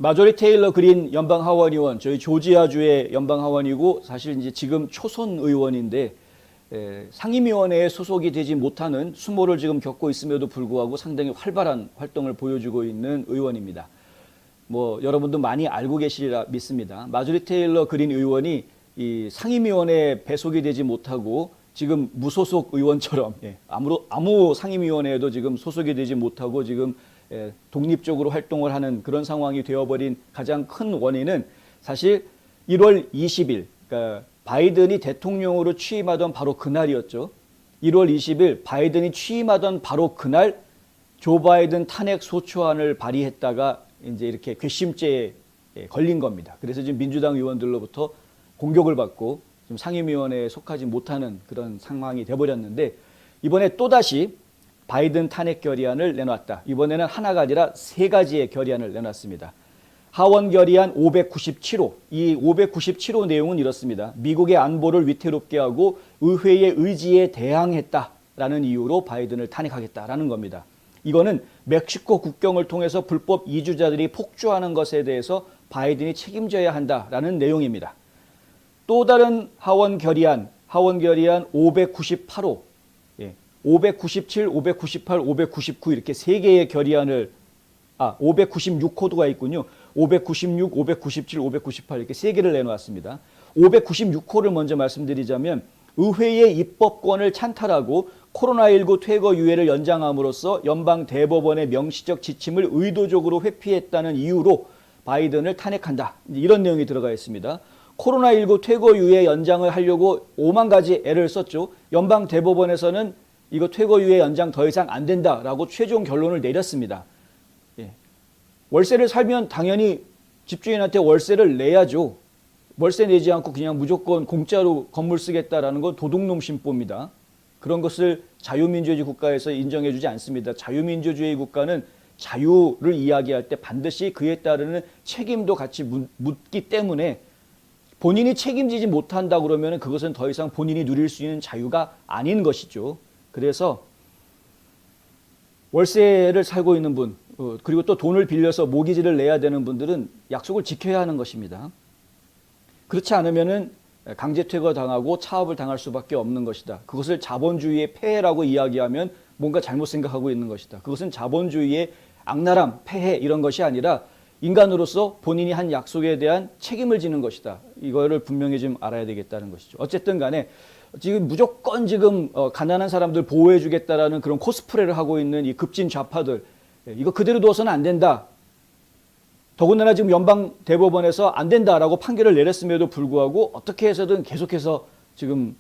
마조리 테일러 그린 연방 하원 의원, 저희 조지아주의 연방 하원이고 사실 이제 지금 초선 의원인데 상임위원회에 소속이 되지 못하는 수모를 지금 겪고 있음에도 불구하고 상당히 활발한 활동을 보여주고 있는 의원입니다. 뭐 여러분도 많이 알고 계시리라 믿습니다. 마조리 테일러 그린 의원이 이 상임위원회에 배속이 되지 못하고 지금 무소속 의원처럼 아무 상임위원회에도 지금 소속이 되지 못하고 지금 독립적으로 활동을 하는 그런 상황이 되어버린 가장 큰 원인은 사실 1월 20일, 그러니까 바이든이 대통령으로 취임하던 바로 그날이었죠. 1월 20일 바이든이 취임하던 바로 그날 조 바이든 탄핵 소추안을 발의했다가 이제 이렇게 괘씸죄에 걸린 겁니다. 그래서 지금 민주당 의원들로부터 공격을 받고 지금 상임위원회에 속하지 못하는 그런 상황이 되어버렸는데 이번에 또다시 바이든 탄핵 결의안을 내놨다. 이번에는 하나가 아니라 세 가지의 결의안을 내놨습니다. 하원 결의안 597호. 이 597호 내용은 이렇습니다. 미국의 안보를 위태롭게 하고 의회의 의지에 대항했다라는 이유로 바이든을 탄핵하겠다라는 겁니다. 이거는 멕시코 국경을 통해서 불법 이주자들이 폭주하는 것에 대해서 바이든이 책임져야 한다라는 내용입니다. 또 다른 하원 결의안 598호. 597, 598, 599 이렇게 세 개의 결의안을 596호도가 있군요. 596, 597, 598 이렇게 세 개를 내놓았습니다. 596호를 먼저 말씀드리자면 의회의 입법권을 찬탈하고 코로나19 퇴거 유예를 연장함으로써 연방 대법원의 명시적 지침을 의도적으로 회피했다는 이유로 바이든을 탄핵한다. 이런 내용이 들어가 있습니다. 코로나19 퇴거 유예 연장을 하려고 5만 가지 애를 썼죠. 연방 대법원에서는 이거 퇴거 유예 연장 더 이상 안 된다라고 최종 결론을 내렸습니다. 월세를 살면 당연히 집주인한테 월세를 내야죠. 월세 내지 않고 그냥 무조건 공짜로 건물 쓰겠다라는 건 도둑놈 심보입니다. 그런 것을 자유민주주의 국가에서 인정해주지 않습니다. 자유민주주의 국가는 자유를 이야기할 때 반드시 그에 따르는 책임도 같이 묻기 때문에 본인이 책임지지 못한다 그러면 그것은 더 이상 본인이 누릴 수 있는 자유가 아닌 것이죠. 그래서 월세를 살고 있는 분 그리고 또 돈을 빌려서 모기지를 내야 되는 분들은 약속을 지켜야 하는 것입니다. 그렇지 않으면 강제 퇴거 당하고 차업을 당할 수밖에 없는 것이다. 그것을 자본주의의 폐해라고 이야기하면 뭔가 잘못 생각하고 있는 것이다. 그것은 자본주의의 악랄함, 폐해 이런 것이 아니라 인간으로서 본인이 한 약속에 대한 책임을 지는 것이다. 이거를 분명히 좀 알아야 되겠다는 것이죠. 어쨌든 간에 지금 무조건 지금 가난한 사람들 보호해 주겠다라는 그런 코스프레를 하고 있는 이 급진 좌파들 이거 그대로 둬서는 안 된다. 더군다나 지금 연방 대법원에서 안 된다라고 판결을 내렸음에도 불구하고 어떻게 해서든 계속해서 지금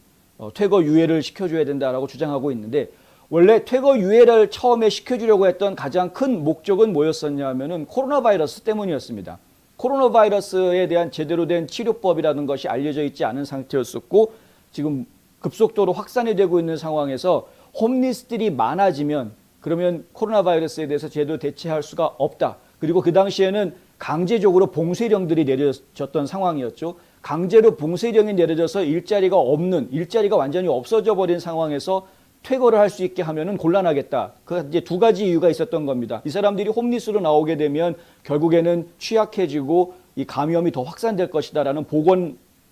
퇴거 유예를 시켜줘야 된다라고 주장하고 있는데 원래 퇴거 유예를 처음에 시켜주려고 했던 가장 큰 목적은 뭐였었냐 하면은 코로나 바이러스 때문이었습니다. 코로나 바이러스에 대한 제대로 된 치료법이라는 것이 알려져 있지 않은 상태였었고 지금 급속도로 확산이 되고 있는 상황에서 홈리스들이 많아지면 그러면 코로나 바이러스에 대해서 제대로 대처할 수가 없다. 그리고 그 당시에는 강제적으로 봉쇄령들이 내려졌던 상황이었죠. 강제로 봉쇄령이 내려져서 일자리가 완전히 없어져 버린 상황에서 퇴거를 할 수 있게 하면은 곤란하겠다. 그 이제 두 가지 이유가 있었던 겁니다. 이 사람들이 홈리스로 나오게 되면 결국에는 취약해지고 이 감염이 더 확산될 것이다라는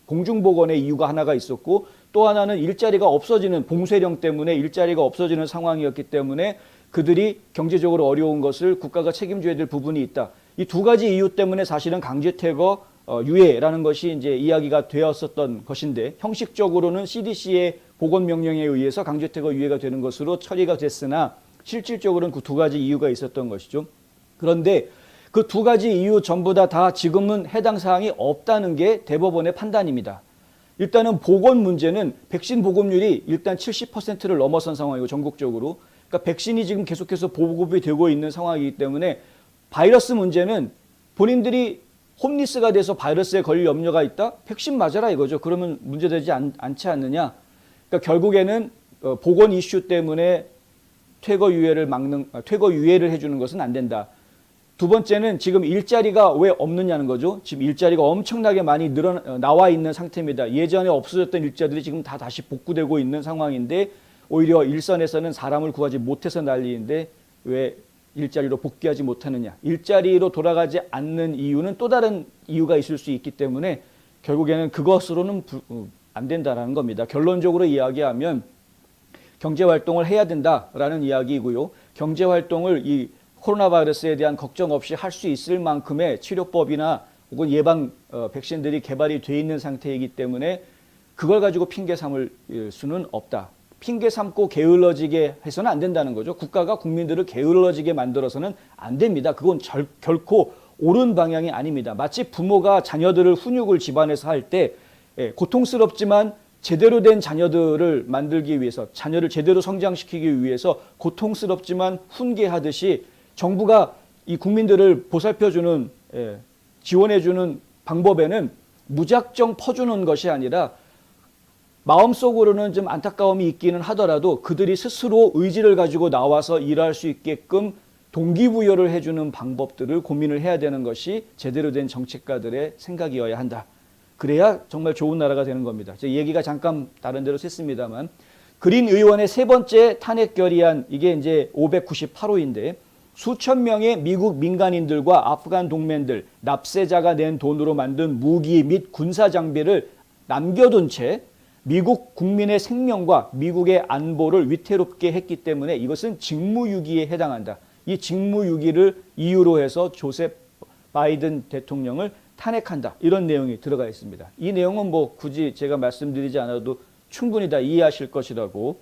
공중보건의 이유가 하나가 있었고 또 하나는 일자리가 없어지는 봉쇄령 때문에 일자리가 없어지는 상황이었기 때문에 그들이 경제적으로 어려운 것을 국가가 책임져야 될 부분이 있다. 이 두 가지 이유 때문에 사실은 강제퇴거 유예라는 것이 이제 이야기가 되었었던 것인데 형식적으로는 CDC의 보건명령에 의해서 강제퇴거 유예가 되는 것으로 처리가 됐으나 실질적으로는 그 두 가지 이유가 있었던 것이죠. 그런데 그 두 가지 이유 전부 다 지금은 해당 사항이 없다는 게 대법원의 판단입니다. 일단은 보건 문제는 백신 보급률이 일단 70%를 넘어선 상황이고 전국적으로 그러니까 백신이 지금 계속해서 보급이 되고 있는 상황이기 때문에 바이러스 문제는 본인들이 홈리스가 돼서 바이러스에 걸릴 염려가 있다? 백신 맞아라 이거죠. 그러면 문제되지 않지 않느냐? 그러니까 결국에는 보건 이슈 때문에 퇴거 유예를 해주는 것은 안 된다. 두 번째는 지금 일자리가 왜 없느냐는 거죠. 지금 일자리가 엄청나게 많이 나와 있는 상태입니다. 예전에 없어졌던 일자들이 지금 다시 복구되고 있는 상황인데 오히려 일선에서는 사람을 구하지 못해서 난리인데 왜 일자리로 복귀하지 못하느냐. 일자리로 돌아가지 않는 이유는 또 다른 이유가 있을 수 있기 때문에 결국에는 그것으로는 안 된다라는 겁니다. 결론적으로 이야기하면 경제활동을 해야 된다라는 이야기이고요. 경제활동을 이 코로나 바이러스에 대한 걱정 없이 할 수 있을 만큼의 치료법이나 혹은 예방 백신들이 개발이 돼 있는 상태이기 때문에 그걸 가지고 핑계 삼을 수는 없다. 핑계 삼고 게을러지게 해서는 안 된다는 거죠. 국가가 국민들을 게을러지게 만들어서는 안 됩니다. 그건 결코 옳은 방향이 아닙니다. 마치 부모가 자녀들을 훈육을 집안에서 할 때 고통스럽지만 제대로 된 자녀들을 만들기 위해서, 자녀를 제대로 성장시키기 위해서 고통스럽지만 훈계하듯이 정부가 이 국민들을 보살펴주는, 지원해주는 방법에는 무작정 퍼주는 것이 아니라 마음속으로는 좀 안타까움이 있기는 하더라도 그들이 스스로 의지를 가지고 나와서 일할 수 있게끔 동기부여를 해주는 방법들을 고민을 해야 되는 것이 제대로 된 정책가들의 생각이어야 한다. 그래야 정말 좋은 나라가 되는 겁니다. 제 얘기가 잠깐 다른 데로 샜습니다만, 그린 의원의 세 번째 탄핵 결의안, 이게 이제 598호인데 수천 명의 미국 민간인들과 아프간 동맹들, 납세자가 낸 돈으로 만든 무기 및 군사 장비를 남겨둔 채 미국 국민의 생명과 미국의 안보를 위태롭게 했기 때문에 이것은 직무유기에 해당한다. 이 직무유기를 이유로 해서 조셉 바이든 대통령을 탄핵한다. 이런 내용이 들어가 있습니다. 이 내용은 뭐 굳이 제가 말씀드리지 않아도 충분히 다 이해하실 것이라고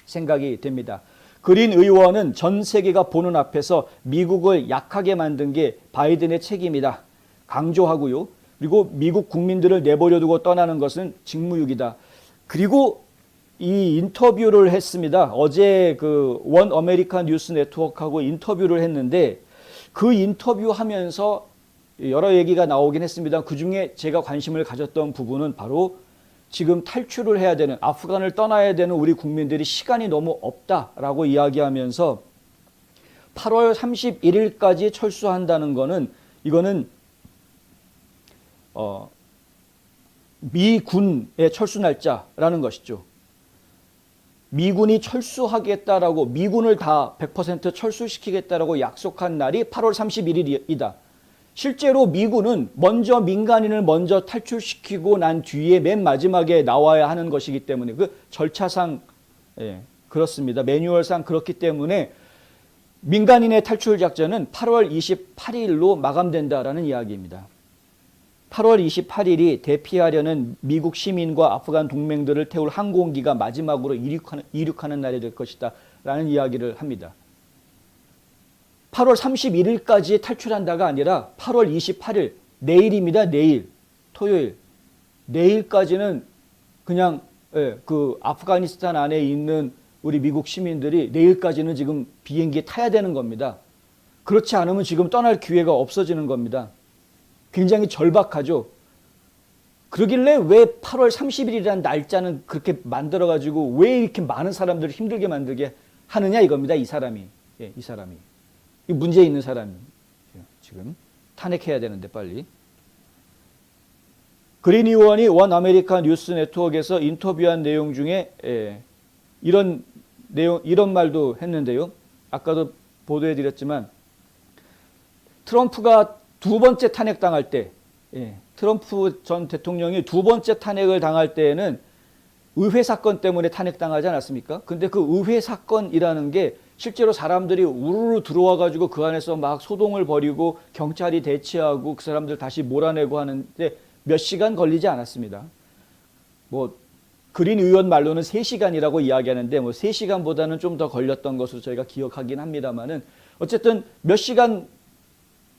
생각이 됩니다. 그린 의원은 전 세계가 보는 앞에서 미국을 약하게 만든 게 바이든의 책임이다. 강조하고요. 그리고 미국 국민들을 내버려 두고 떠나는 것은 직무유기다. 그리고 이 인터뷰를 했습니다. 어제 그 원 아메리칸 뉴스 네트워크하고 인터뷰를 했는데 그 인터뷰하면서 여러 얘기가 나오긴 했습니다. 그중에 제가 관심을 가졌던 부분은 바로 지금 탈출을 해야 되는, 아프간을 떠나야 되는 우리 국민들이 시간이 너무 없다라고 이야기하면서 8월 31일까지 철수한다는 거는 이거는 미군의 철수 날짜라는 것이죠. 미군이 철수하겠다라고, 미군을 다 100% 철수시키겠다라고 약속한 날이 8월 31일이다. 실제로 미군은 먼저 민간인을 먼저 탈출시키고 난 뒤에 맨 마지막에 나와야 하는 것이기 때문에 그 절차상 그렇습니다. 매뉴얼상 그렇기 때문에 민간인의 탈출 작전은 8월 28일로 마감된다라는 이야기입니다. 8월 28일이 대피하려는 미국 시민과 아프간 동맹들을 태울 항공기가 마지막으로 이륙하는 날이 될 것이다 라는 이야기를 합니다. 8월 31일까지 탈출한다가 아니라 8월 28일, 내일입니다. 내일, 토요일. 내일까지는 그냥 그 아프가니스탄 안에 있는 우리 미국 시민들이 내일까지는 지금 비행기에 타야 되는 겁니다. 그렇지 않으면 지금 떠날 기회가 없어지는 겁니다. 굉장히 절박하죠. 그러길래 왜 8월 30일이라는 날짜는 그렇게 만들어가지고 왜 이렇게 많은 사람들을 힘들게 만들게 하느냐 이겁니다. 이 사람이. 이 사람이. 이 문제 있는 사람이. 지금 탄핵해야 되는데 빨리. 그린 의원이 원 아메리칸 뉴스 네트워크에서 인터뷰한 내용 중에 이런 말도 했는데요. 아까도 보도해드렸지만 트럼프가 두 번째 탄핵당할 때, 트럼프 전 대통령이 두 번째 탄핵을 당할 때에는 의회 사건 때문에 탄핵당하지 않았습니까? 근데 그 의회 사건이라는 게 실제로 사람들이 우르르 들어와가지고 그 안에서 막 소동을 벌이고 경찰이 대치하고 그 사람들 다시 몰아내고 하는데 몇 시간 걸리지 않았습니다. 뭐 그린 의원 말로는 3시간이라고 이야기하는데 뭐 3시간보다는 좀 더 걸렸던 것으로 저희가 기억하긴 합니다만은 어쨌든 몇 시간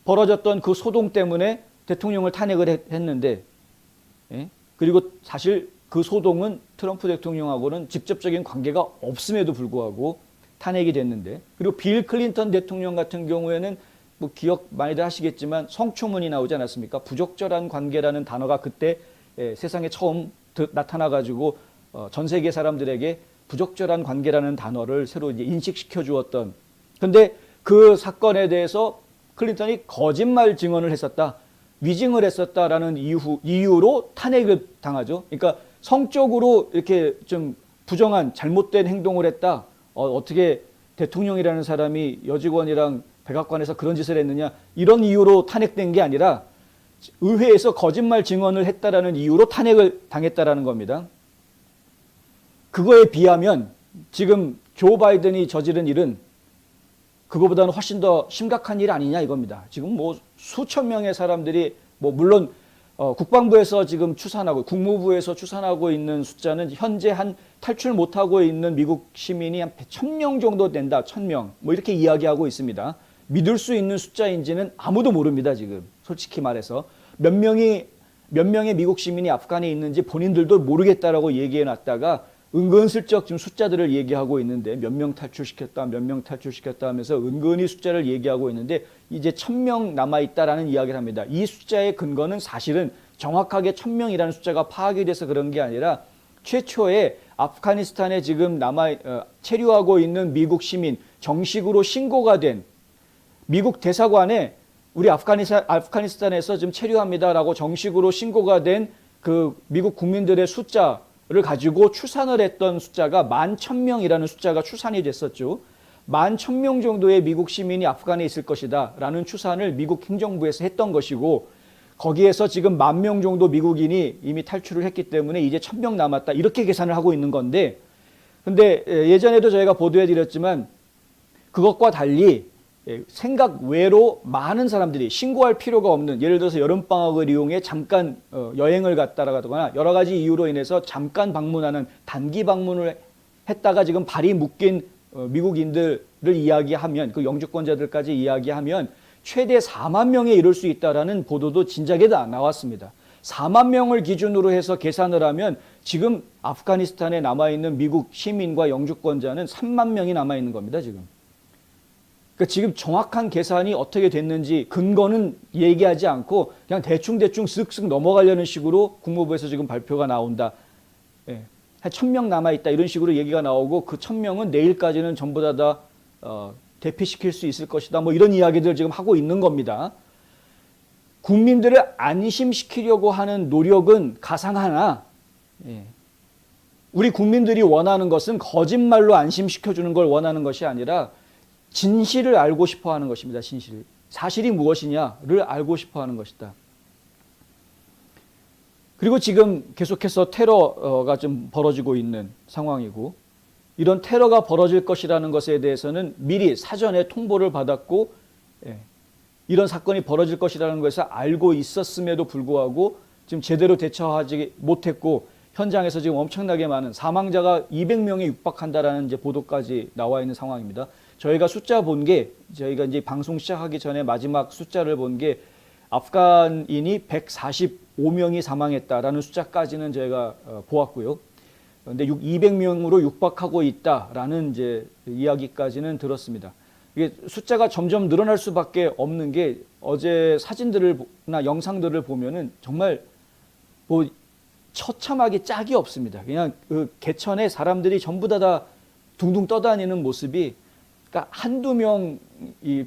벌어졌던 그 소동 때문에 대통령을 탄핵을 했는데, 그리고 사실 그 소동은 트럼프 대통령하고는 직접적인 관계가 없음에도 불구하고 탄핵이 됐는데, 그리고 빌 클린턴 대통령 같은 경우에는 뭐 기억 많이들 하시겠지만 성추문이 나오지 않았습니까? 부적절한 관계라는 단어가 그때 세상에 처음 나타나가지고 전 세계 사람들에게 부적절한 관계라는 단어를 새로 이제 인식시켜 주었던. 근데 그 사건에 대해서 클린턴이 거짓말 증언을 했었다, 위증을 했었다라는 이유로 탄핵을 당하죠. 그러니까 성적으로 이렇게 좀 부정한 잘못된 행동을 했다. 어떻게 대통령이라는 사람이 여직원이랑 백악관에서 그런 짓을 했느냐 이런 이유로 탄핵된 게 아니라 의회에서 거짓말 증언을 했다라는 이유로 탄핵을 당했다라는 겁니다. 그거에 비하면 지금 조 바이든이 저지른 일은 그거보다는 훨씬 더 심각한 일 아니냐 이겁니다. 지금 뭐 수천 명의 사람들이 뭐 물론 국방부에서 지금 추산하고 국무부에서 추산하고 있는 숫자는 현재 한 탈출 못하고 있는 미국 시민이 한 1,000명 정도 된다. 1,000명 뭐 이렇게 이야기하고 있습니다. 믿을 수 있는 숫자인지는 아무도 모릅니다. 지금 솔직히 말해서 몇 명의 미국 시민이 아프간에 있는지 본인들도 모르겠다라고 얘기해 놨다가 은근슬쩍 지금 숫자들을 얘기하고 있는데 몇 명 탈출시켰다 몇 명 탈출시켰다 하면서 은근히 숫자를 얘기하고 있는데 이제 1,000명 남아있다라는 이야기를 합니다. 이 숫자의 근거는 사실은 정확하게 1,000명이라는 숫자가 파악이 돼서 그런 게 아니라 최초에 아프가니스탄에 지금 체류하고 있는 미국 시민 정식으로 신고가 된 미국 대사관에 우리 아프가니스탄에서 지금 체류합니다라고 정식으로 신고가 된 그 미국 국민들의 숫자를 가지고 추산을 했던 숫자가 11,000명이라는 숫자가 추산이 됐었죠. 11,000명 정도의 미국 시민이 아프간에 있을 것이다 라는 추산을 미국 행정부에서 했던 것이고 거기에서 지금 10,000명 정도 미국인이 이미 탈출을 했기 때문에 이제 1,000명 남았다 이렇게 계산을 하고 있는 건데 근데 예전에도 저희가 보도해 드렸지만 그것과 달리 생각 외로 많은 사람들이 신고할 필요가 없는 예를 들어서 여름방학을 이용해 잠깐 여행을 갔다라거나 여러 가지 이유로 인해서 잠깐 방문하는 단기 방문을 했다가 지금 발이 묶인 미국인들을 이야기하면 그 영주권자들까지 이야기하면 최대 4만 명에 이를 수 있다라는 보도도 진작에 다 나왔습니다. 4만 명을 기준으로 해서 계산을 하면 지금 아프가니스탄에 남아있는 미국 시민과 영주권자는 3만 명이 남아있는 겁니다. 그러니까 지금 정확한 계산이 어떻게 됐는지 근거는 얘기하지 않고 그냥 대충 쓱쓱 넘어가려는 식으로 국무부에서 지금 발표가 나온다. 한 1,000명 남아있다 이런 식으로 얘기가 나오고 그 1,000명은 내일까지는 전부 다 대피시킬 수 있을 것이다. 뭐 이런 이야기들을 지금 하고 있는 겁니다. 국민들을 안심시키려고 하는 노력은 가상하나 우리 국민들이 원하는 것은 거짓말로 안심시켜주는 걸 원하는 것이 아니라 진실을 알고 싶어 하는 것입니다. 진실. 사실이 무엇이냐를 알고 싶어 하는 것이다. 그리고 지금 계속해서 테러가 좀 벌어지고 있는 상황이고 이런 테러가 벌어질 것이라는 것에 대해서는 미리 사전에 통보를 받았고 이런 사건이 벌어질 것이라는 것을 알고 있었음에도 불구하고 지금 제대로 대처하지 못했고 현장에서 지금 엄청나게 많은 사망자가 200명에 육박한다라는 이제 보도까지 나와 있는 상황입니다. 저희가 숫자 본 게 저희가 이제 방송 시작하기 전에 마지막 숫자를 본 게 아프간인이 145명이 사망했다라는 숫자까지는 저희가 보았고요. 그런데 200명으로 육박하고 있다라는 이제 이야기까지는 들었습니다. 이게 숫자가 점점 늘어날 수밖에 없는 게 어제 사진들이나 영상들을 보면은 정말 뭐 처참하게 짝이 없습니다. 그냥 그 개천에 사람들이 전부 다 둥둥 떠다니는 모습이 그러니까 한두 명이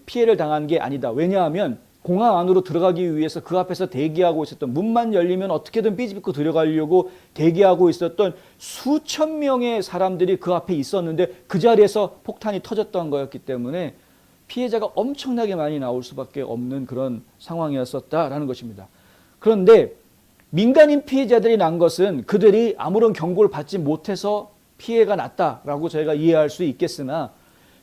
피해를 당한 게 아니다. 왜냐하면 공항 안으로 들어가기 위해서 그 앞에서 대기하고 있었던 문만 열리면 어떻게든 삐집고 들어가려고 대기하고 있었던 수천 명의 사람들이 그 앞에 있었는데 그 자리에서 폭탄이 터졌던 거였기 때문에 피해자가 엄청나게 많이 나올 수밖에 없는 그런 상황이었었다라는 것입니다. 그런데 민간인 피해자들이 난 것은 그들이 아무런 경고를 받지 못해서 피해가 났다라고 저희가 이해할 수 있겠으나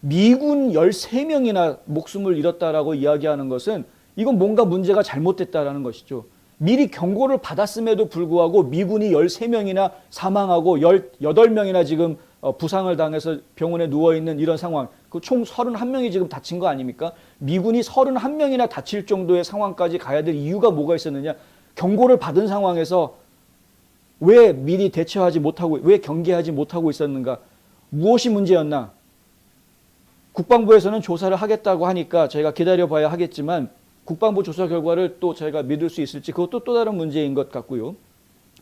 미군 13명이나 목숨을 잃었다라고 이야기하는 것은 이건 뭔가 문제가 잘못됐다라는 것이죠. 미리 경고를 받았음에도 불구하고 미군이 13명이나 사망하고 18명이나 지금 부상을 당해서 병원에 누워있는 이런 상황, 그 총 31명이 지금 다친 거 아닙니까? 미군이 31명이나 다칠 정도의 상황까지 가야 될 이유가 뭐가 있었느냐? 경고를 받은 상황에서 왜 미리 대처하지 못하고, 왜 경계하지 못하고 있었는가? 무엇이 문제였나? 국방부에서는 조사를 하겠다고 하니까 저희가 기다려봐야 하겠지만 국방부 조사 결과를 또 저희가 믿을 수 있을지 그것도 또 다른 문제인 것 같고요.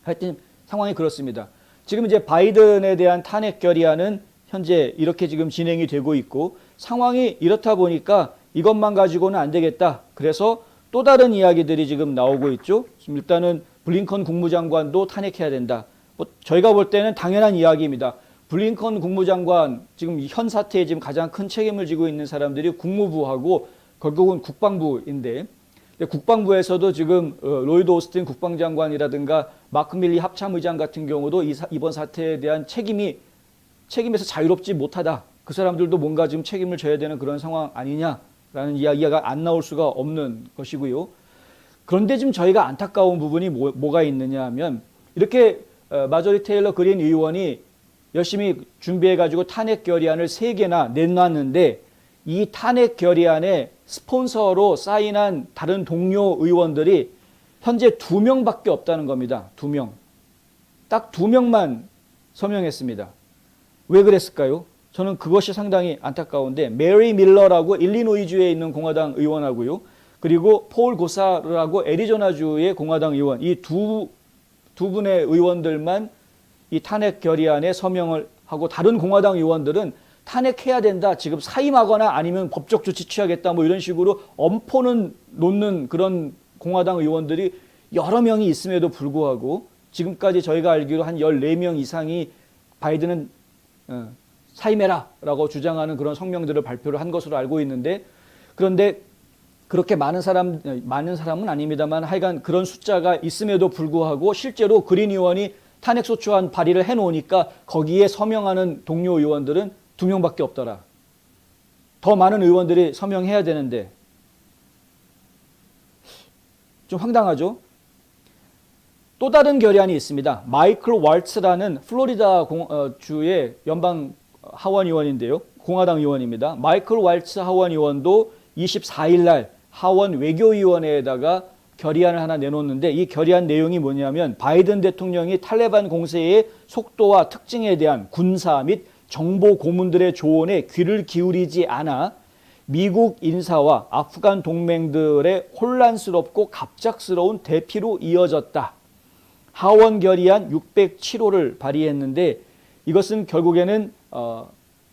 하여튼 상황이 그렇습니다. 지금 이제 바이든에 대한 탄핵 결의안은 현재 이렇게 지금 진행이 되고 있고 상황이 이렇다 보니까 이것만 가지고는 안 되겠다. 그래서 또 다른 이야기들이 지금 나오고 있죠. 지금 일단은 블링컨 국무장관도 탄핵해야 된다. 뭐 저희가 볼 때는 당연한 이야기입니다. 블링컨 국무장관 지금 현 사태에 지금 가장 큰 책임을 지고 있는 사람들이 국무부하고 결국은 국방부인데, 국방부에서도 지금 로이드 오스틴 국방장관이라든가 마크 밀리 합참의장 같은 경우도 이번 사태에 대한 책임에서 자유롭지 못하다. 그 사람들도 뭔가 지금 책임을 져야 되는 그런 상황 아니냐라는 이야기가 안 나올 수가 없는 것이고요. 그런데 지금 저희가 안타까운 부분이 뭐가 있느냐 하면, 이렇게 마조리 테일러 그린 의원이 열심히 준비해가지고 탄핵 결의안을 3개나 내놨는데, 이 탄핵 결의안에 스폰서로 사인한 다른 동료 의원들이 현재 2명밖에 없다는 겁니다. 2명. 딱 2명만 서명했습니다. 왜 그랬을까요? 저는 그것이 상당히 안타까운데, 메리 밀러라고 일리노이주에 있는 공화당 의원하고요, 그리고 폴 고사르라고 애리조나주의 공화당 의원, 이 두 분의 의원들만 이 탄핵 결의안에 서명을 하고, 다른 공화당 의원들은 탄핵해야 된다, 지금 사임하거나 아니면 법적 조치 취하겠다, 뭐 이런 식으로 엄포는 놓는 그런 공화당 의원들이 여러 명이 있음에도 불구하고 지금까지 저희가 알기로 한 14명 이상이 바이든은 사임해라 라고 주장하는 그런 성명들을 발표를 한 것으로 알고 있는데, 그런데 그렇게 많은 사람은 아닙니다만 하여간 그런 숫자가 있음에도 불구하고 실제로 그린 의원이 탄핵소추안 발의를 해놓으니까 거기에 서명하는 동료 의원들은 2명밖에 없더라. 더 많은 의원들이 서명해야 되는데 좀 황당하죠? 또 다른 결의안이 있습니다. 마이클 왈츠라는 플로리다 주의 연방 하원 의원인데요. 공화당 의원입니다. 마이클 왈츠 하원 의원도 24일 날 하원 외교위원회에다가 결의안을 하나 내놓는데, 이 결의안 내용이 뭐냐면, 바이든 대통령이 탈레반 공세의 속도와 특징에 대한 군사 및 정보 고문들의 조언에 귀를 기울이지 않아 미국 인사와 아프간 동맹들의 혼란스럽고 갑작스러운 대피로 이어졌다. 하원 결의안 607호를 발의했는데, 이것은 결국에는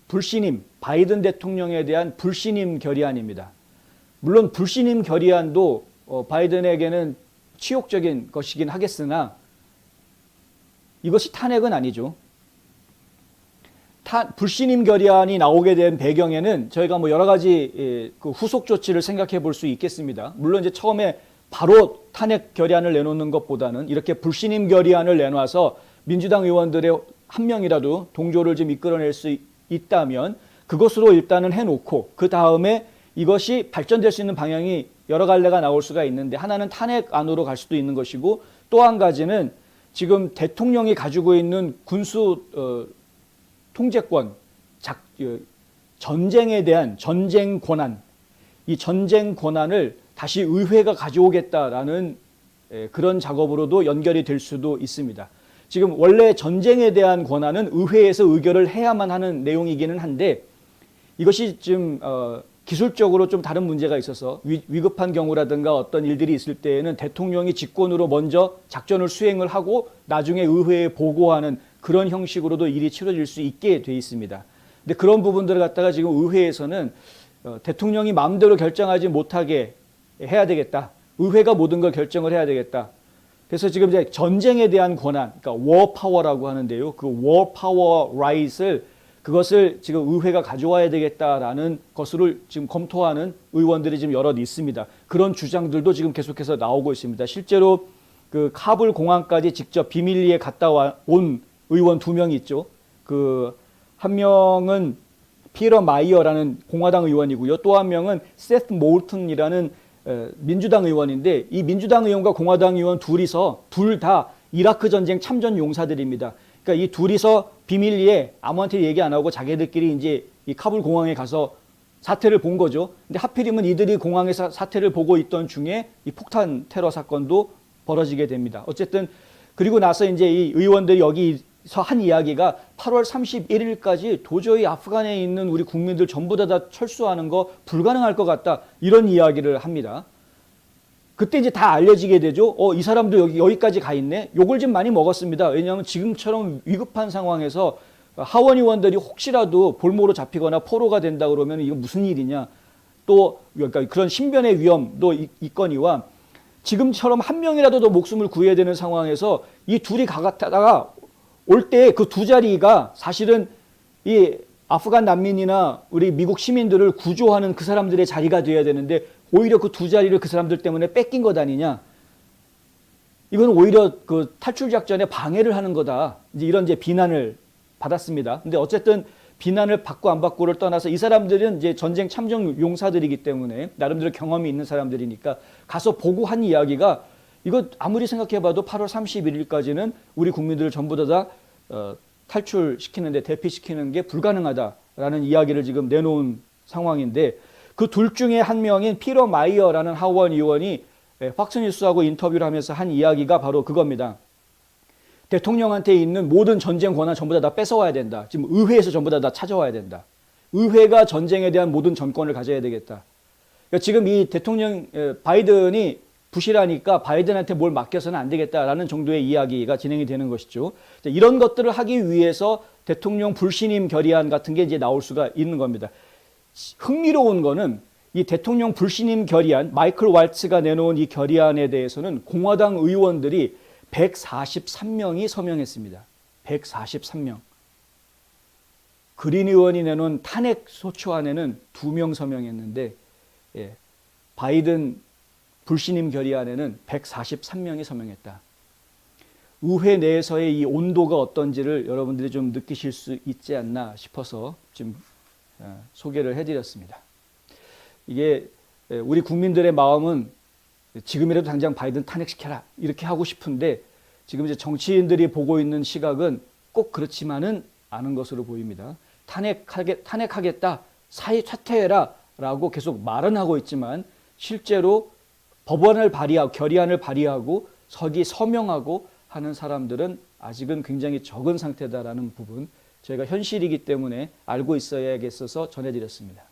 불신임, 바이든 대통령에 대한 불신임 결의안입니다. 물론 불신임 결의안도 바이든에게는 치욕적인 것이긴 하겠으나 이것이 탄핵은 아니죠. 불신임 결의안이 나오게 된 배경에는 저희가 뭐 여러 가지 그 후속 조치를 생각해 볼 수 있겠습니다. 물론 이제 처음에 바로 탄핵 결의안을 내놓는 것보다는 이렇게 불신임 결의안을 내놔서 민주당 의원들의 한 명이라도 동조를 좀 이끌어낼 수 있다면 그것으로 일단은 해놓고, 그 다음에 이것이 발전될 수 있는 방향이 여러 갈래가 나올 수가 있는데, 하나는 탄핵안으로 갈 수도 있는 것이고, 또 한 가지는 지금 대통령이 가지고 있는 군수 통제권, 전쟁에 대한 전쟁 권한, 이 전쟁 권한을 다시 의회가 가져오겠다라는 그런 작업으로도 연결이 될 수도 있습니다. 지금 원래 전쟁에 대한 권한은 의회에서 의결을 해야만 하는 내용이기는 한데, 이것이 지금 기술적으로 좀 다른 문제가 있어서 위급한 경우라든가 어떤 일들이 있을 때에는 대통령이 직권으로 먼저 작전을 수행을 하고 나중에 의회에 보고하는 그런 형식으로도 일이 치러질 수 있게 돼 있습니다. 근데 그런 부분들을 갖다가 지금 의회에서는 대통령이 마음대로 결정하지 못하게 해야 되겠다. 의회가 모든 걸 결정을 해야 되겠다. 그래서 지금 이제 전쟁에 대한 권한, 그러니까 war power라고 하는데요. 그 war power right을, 그것을 지금 의회가 가져와야 되겠다라는 것을 지금 검토하는 의원들이 지금 여럿 있습니다. 그런 주장들도 지금 계속해서 나오고 있습니다. 실제로 그 카불 공항까지 직접 비밀리에 갔다 온 의원 2명이 있죠. 그 한 명은 피터 마이어라는 공화당 의원이고요. 또 한 명은 세스 몰튼이라는 민주당 의원인데, 이 민주당 의원과 공화당 의원 둘 다 이라크 전쟁 참전 용사들입니다. 그러니까 이 둘이서 비밀리에 아무한테 얘기 안 하고 자기들끼리 이제 이 카불 공항에 가서 사태를 본 거죠. 근데 하필이면 이들이 공항에서 사태를 보고 있던 중에 이 폭탄 테러 사건도 벌어지게 됩니다. 어쨌든 그리고 나서 이제 이 의원들이 여기서 한 이야기가 8월 31일까지 도저히 아프간에 있는 우리 국민들 전부 다 철수하는 거 불가능할 것 같다, 이런 이야기를 합니다. 그때 이제 다 알려지게 되죠. 이 사람도 여기까지 가 있네. 욕을 좀 많이 먹었습니다. 왜냐하면 지금처럼 위급한 상황에서 하원 의원들이 혹시라도 볼모로 잡히거나 포로가 된다 그러면 이거 무슨 일이냐. 또 그러니까 그런 신변의 위험도 있거니와, 지금처럼 한 명이라도 더 목숨을 구해야 되는 상황에서 이 둘이 가다가 올 때 그 두 자리가 사실은 이 아프간 난민이나 우리 미국 시민들을 구조하는 그 사람들의 자리가 되어야 되는데 오히려 그 두 자리를 그 사람들 때문에 뺏긴 것 아니냐. 이건 오히려 그 탈출 작전에 방해를 하는 거다. 이런 비난을 받았습니다. 근데 어쨌든 비난을 받고 안 받고를 떠나서 이 사람들은 이제 전쟁 참전 용사들이기 때문에 나름대로 경험이 있는 사람들이니까 가서 보고 한 이야기가 이거 아무리 생각해봐도 8월 31일까지는 우리 국민들을 전부 다 탈출시키는데 대피시키는 게 불가능하다라는 이야기를 지금 내놓은 상황인데 그 둘 중에 한 명인 피터 마이어라는 하원 의원이 팍스뉴스하고 인터뷰를 하면서 한 이야기가 바로 그겁니다. 대통령한테 있는 모든 전쟁 권한 전부 다 뺏어와야 된다. 지금 의회에서 전부 다 찾아와야 된다. 의회가 전쟁에 대한 모든 전권을 가져야 되겠다. 그러니까 지금 이 대통령 바이든이 부실하니까 바이든한테 뭘 맡겨서는 안 되겠다라는 정도의 이야기가 진행이 되는 것이죠. 이런 것들을 하기 위해서 대통령 불신임 결의안 같은 게 이제 나올 수가 있는 겁니다. 흥미로운 거는 이 대통령 불신임 결의안, 마이클 왈츠가 내놓은 이 결의안에 대해서는 공화당 의원들이 143명이 서명했습니다. 143명. 그린 의원이 내놓은 탄핵 소추안에는 2명 서명했는데 바이든 불신임 결의안에는 143명이 서명했다. 의회 내에서의 이 온도가 어떤지를 여러분들이 좀 느끼실 수 있지 않나 싶어서 좀 소개를 해드렸습니다. 이게 우리 국민들의 마음은 지금이라도 당장 바이든 탄핵시켜라 이렇게 하고 싶은데 지금 이제 정치인들이 보고 있는 시각은 꼭 그렇지만은 않은 것으로 보입니다. 탄핵하겠다, 사의 사퇴해라 라고 계속 말은 하고 있지만 실제로 법안을 발의하고 결의안을 발의하고 서명하고 하는 사람들은 아직은 굉장히 적은 상태다라는 부분 저희가 현실이기 때문에 알고 있어야겠어서 전해드렸습니다.